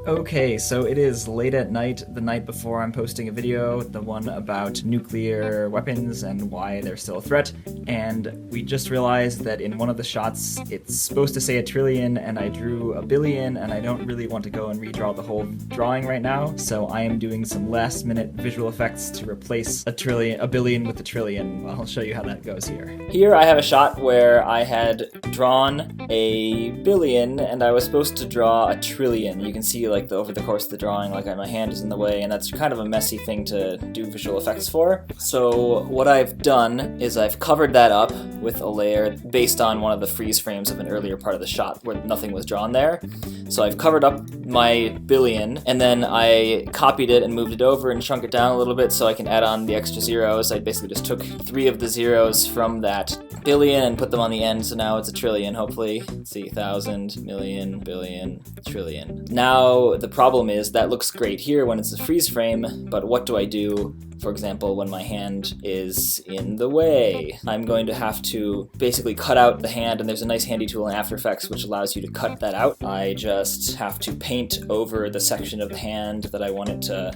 Okay, so it is late at night, the night before I'm posting a video, the one about nuclear weapons and why they're still a threat, and we just realized that in one of the shots it's supposed to say a trillion and I drew a billion, and I don't really want to go and redraw the whole drawing right now, so I am doing some last minute visual effects to replace a billion with a trillion. I'll show you how that goes here. Here I have a shot where I had drawn a billion and I was supposed to draw a trillion. You can see over the course of the drawing, my hand is in the way, and that's kind of a messy thing to do visual effects for. So what I've done is I've covered that up with a layer based on one of the freeze frames of an earlier part of the shot where nothing was drawn there. So I've covered up my billion, and then I copied it and moved it over and shrunk it down a little bit so I can add on the extra zeros. I basically just took 3 of the zeros from that billion and put them on the end, so now it's a trillion, hopefully. Let's see, 1,000, million, billion, trillion. Now, the problem is that looks great here when it's a freeze frame, but what do I do, for example, when my hand is in the way? I'm going to have to basically cut out the hand, and there's a nice handy tool in After Effects which allows you to cut that out. I just have to paint over the section of the hand that I want it to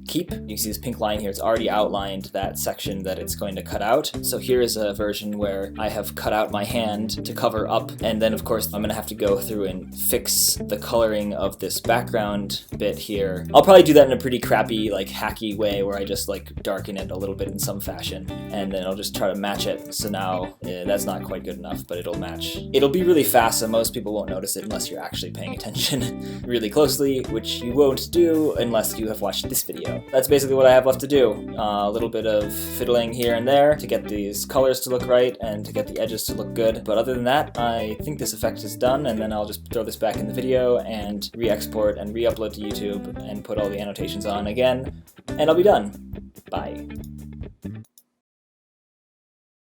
keep. You can see this pink line here, it's already outlined that section that it's going to cut out. So here is a version where I have cut out my hand to cover up, and then of course I'm gonna have to go through and fix the coloring of this background bit here. I'll probably do that in a pretty crappy, hacky way where I just darken it a little bit in some fashion, and then I'll just try to match it. So now that's not quite good enough, but it'll match. It'll be really fast, so most people won't notice it unless you're actually paying attention really closely, which you won't do unless you have watched this video. That's basically what I have left to do. A little bit of fiddling here and there to get these colors to look right and to get the edges to look good. But other than that, I think this effect is done, and then I'll just throw this back in the video and re-export and re-upload to YouTube and put all the annotations on again, and I'll be done. Bye.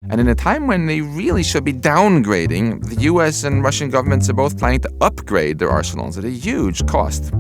And in a time when they really should be downgrading, the US and Russian governments are both planning to upgrade their arsenals at a huge cost.